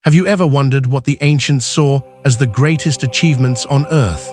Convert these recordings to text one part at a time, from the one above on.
Have you ever wondered what the ancients saw as the greatest achievements on Earth?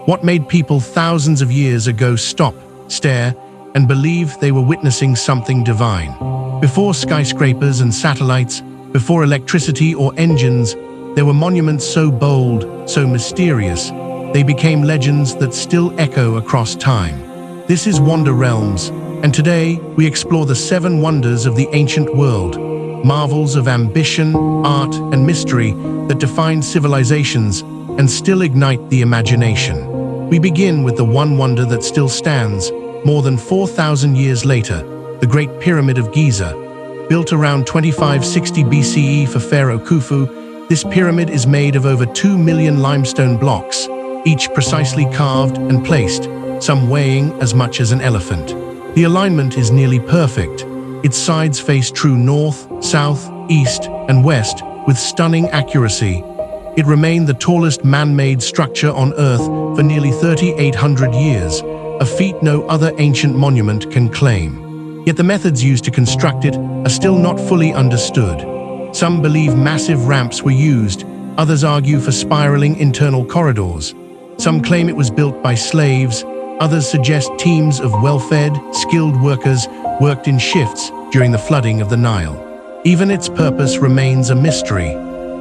What made people thousands of years ago stop, stare, and believe they were witnessing something divine? Before skyscrapers and satellites, before electricity or engines, there were monuments so bold, so mysterious, they became legends that still echo across time. This is Wonder Realms, and today we explore the 7 wonders of the ancient world, marvels of ambition, art, and mystery that define civilizations and still ignite the imagination. We begin with the one wonder that still stands, more than 4,000 years later, the Great Pyramid of Giza. Built around 2560 BCE for Pharaoh Khufu, this pyramid is made of over 2 million limestone blocks, each precisely carved and placed, some weighing as much as an elephant. The alignment is nearly perfect. Its sides face true north, south, east, and west with stunning accuracy. It remained the tallest man-made structure on Earth for nearly 3,800 years, a feat no other ancient monument can claim. Yet the methods used to construct it are still not fully understood. Some believe massive ramps were used, others argue for spiraling internal corridors. Some claim it was built by slaves, others suggest teams of well-fed, skilled workers worked in shifts during the flooding of the Nile. Even its purpose remains a mystery.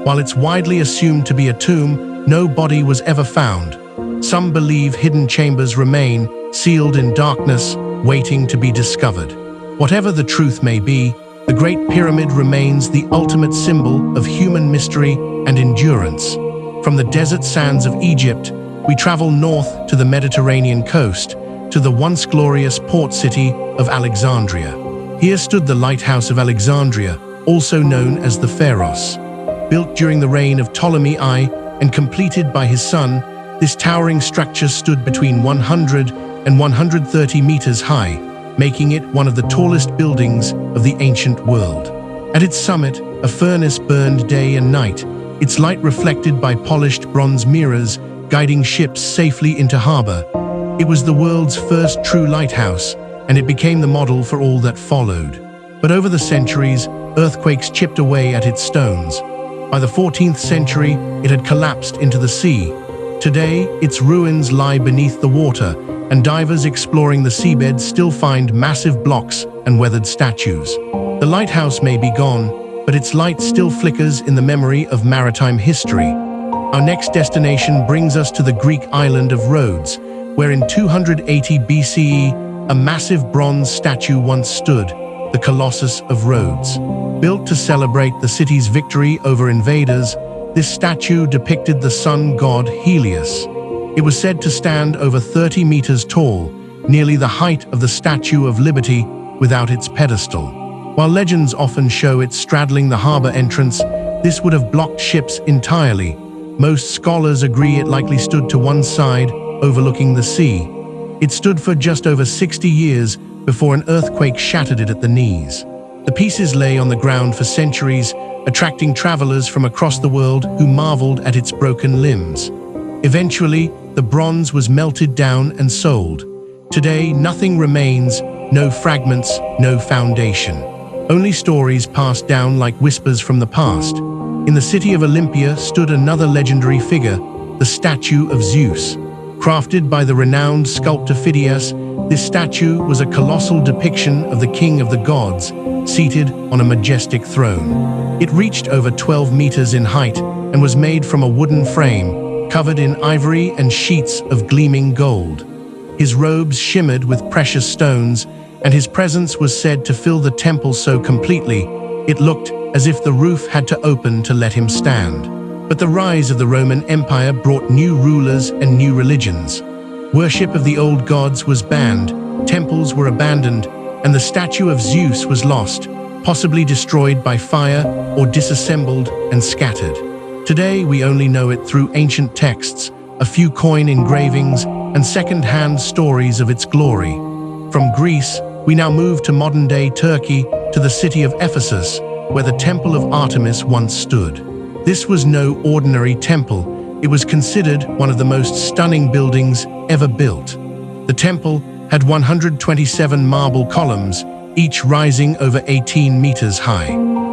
While it's widely assumed to be a tomb, no body was ever found. Some believe hidden chambers remain, sealed in darkness, waiting to be discovered. Whatever the truth may be, the Great Pyramid remains the ultimate symbol of human mystery and endurance. From the desert sands of Egypt, we travel north to the Mediterranean coast, to the once glorious port city of Alexandria. Here stood the Lighthouse of Alexandria, also known as the Pharos. Built during the reign of Ptolemy I and completed by his son, this towering structure stood between 100 and 130 meters high, making it one of the tallest buildings of the ancient world. At its summit, a furnace burned day and night, its light reflected by polished bronze mirrors, guiding ships safely into harbor. It was the world's first true lighthouse, and it became the model for all that followed. But over the centuries, earthquakes chipped away at its stones. By the 14th century, it had collapsed into the sea. Today, its ruins lie beneath the water, and divers exploring the seabed still find massive blocks and weathered statues. The lighthouse may be gone, but its light still flickers in the memory of maritime history. Our next destination brings us to the Greek island of Rhodes, where in 280 BCE, a massive bronze statue once stood, the Colossus of Rhodes. Built to celebrate the city's victory over invaders, this statue depicted the sun god Helios. It was said to stand over 30 meters tall, nearly the height of the Statue of Liberty without its pedestal. While legends often show it straddling the harbor entrance, this would have blocked ships entirely. Most scholars agree it likely stood to one side, overlooking the sea. It stood for just over 60 years before an earthquake shattered it at the knees. The pieces lay on the ground for centuries, attracting travelers from across the world who marveled at its broken limbs. Eventually, the bronze was melted down and sold. Today, nothing remains, no fragments, no foundation. Only stories passed down like whispers from the past. In the city of Olympia stood another legendary figure, the statue of Zeus. Crafted by the renowned sculptor Phidias, this statue was a colossal depiction of the king of the gods, seated on a majestic throne. It reached over 12 meters in height and was made from a wooden frame, covered in ivory and sheets of gleaming gold. His robes shimmered with precious stones, and his presence was said to fill the temple so completely, it looked as if the roof had to open to let him stand. But the rise of the Roman Empire brought new rulers and new religions. Worship of the old gods was banned, temples were abandoned, and the statue of Zeus was lost, possibly destroyed by fire or disassembled and scattered. Today, we only know it through ancient texts, a few coin engravings, and second-hand stories of its glory. From Greece, we now move to modern-day Turkey, to the city of Ephesus, where the Temple of Artemis once stood. This was no ordinary temple. It was considered one of the most stunning buildings ever built. The temple had 127 marble columns, each rising over 18 meters high.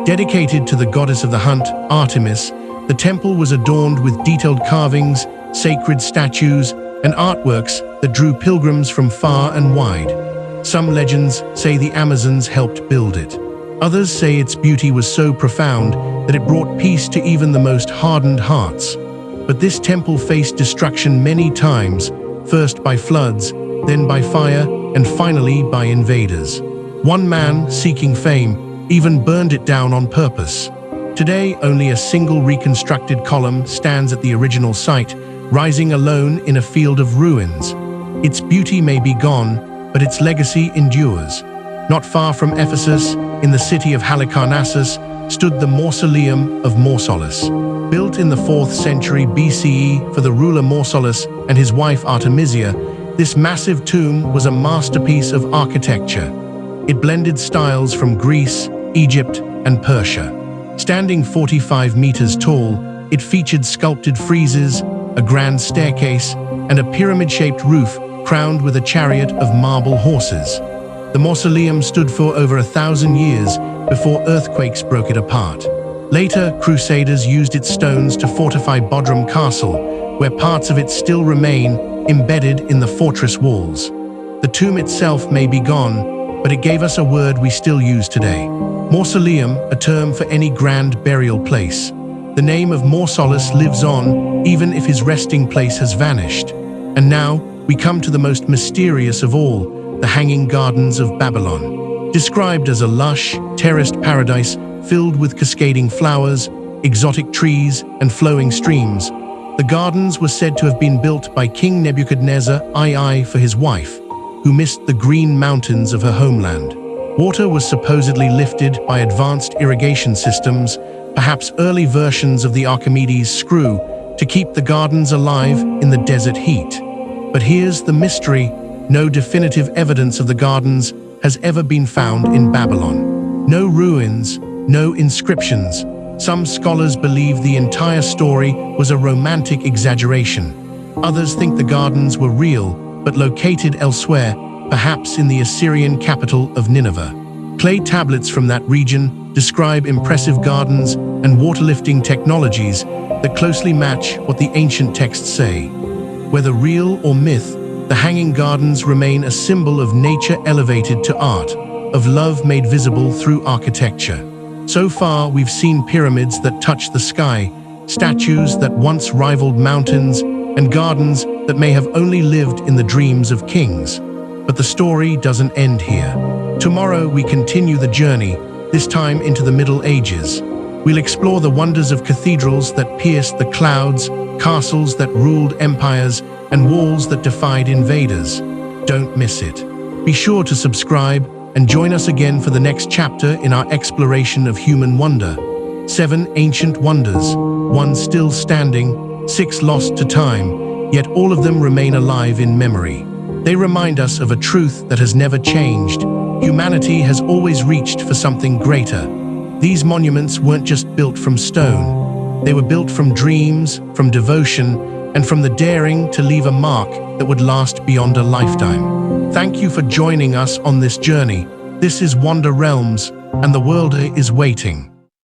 Dedicated to the goddess of the hunt, Artemis, the temple was adorned with detailed carvings, sacred statues, and artworks that drew pilgrims from far and wide. Some legends say the Amazons helped build it. Others say its beauty was so profound that it brought peace to even the most hardened hearts. But this temple faced destruction many times, first by floods, then by fire, and finally by invaders. One man, seeking fame, even burned it down on purpose. Today, only a single reconstructed column stands at the original site, rising alone in a field of ruins. Its beauty may be gone, but its legacy endures. Not far from Ephesus, in the city of Halicarnassus, stood the Mausoleum of Mausolus. Built in the 4th century BCE for the ruler Mausolus and his wife Artemisia, this massive tomb was a masterpiece of architecture. It blended styles from Greece, Egypt, and Persia. Standing 45 meters tall, it featured sculpted friezes, a grand staircase, and a pyramid-shaped roof crowned with a chariot of marble horses. The mausoleum stood for over 1,000 years before earthquakes broke it apart. Later, crusaders used its stones to fortify Bodrum Castle, where parts of it still remain embedded in the fortress walls. The tomb itself may be gone, but it gave us a word we still use today. Mausoleum, a term for any grand burial place. The name of Mausolus lives on, even if his resting place has vanished. And now, we come to the most mysterious of all, the Hanging Gardens of Babylon. Described as a lush, terraced paradise filled with cascading flowers, exotic trees, and flowing streams, the gardens were said to have been built by King Nebuchadnezzar II for his wife, who missed the green mountains of her homeland. Water was supposedly lifted by advanced irrigation systems, perhaps early versions of the Archimedes screw, to keep the gardens alive in the desert heat. But here's the mystery: no definitive evidence of the gardens has ever been found in Babylon. No ruins, no inscriptions. Some scholars believe the entire story was a romantic exaggeration. Others think the gardens were real, but located elsewhere, perhaps in the Assyrian capital of Nineveh. Clay tablets from that region describe impressive gardens and water-lifting technologies that closely match what the ancient texts say. Whether real or myth, the Hanging Gardens remain a symbol of nature elevated to art, of love made visible through architecture. So far, we've seen pyramids that touch the sky, statues that once rivaled mountains, and gardens that may have only lived in the dreams of kings. But the story doesn't end here. Tomorrow we continue the journey, this time into the Middle Ages. We'll explore the wonders of cathedrals that pierced the clouds, castles that ruled empires, and walls that defied invaders. Don't miss it. Be sure to subscribe and join us again for the next chapter in our exploration of human wonder. 7 ancient wonders, 1 still standing, 6 lost to time, yet all of them remain alive in memory. They remind us of a truth that has never changed. Humanity has always reached for something greater. These monuments weren't just built from stone. They were built from dreams, from devotion, and from the daring to leave a mark that would last beyond a lifetime. Thank you for joining us on this journey. This is Wonder Realms, and the world is waiting.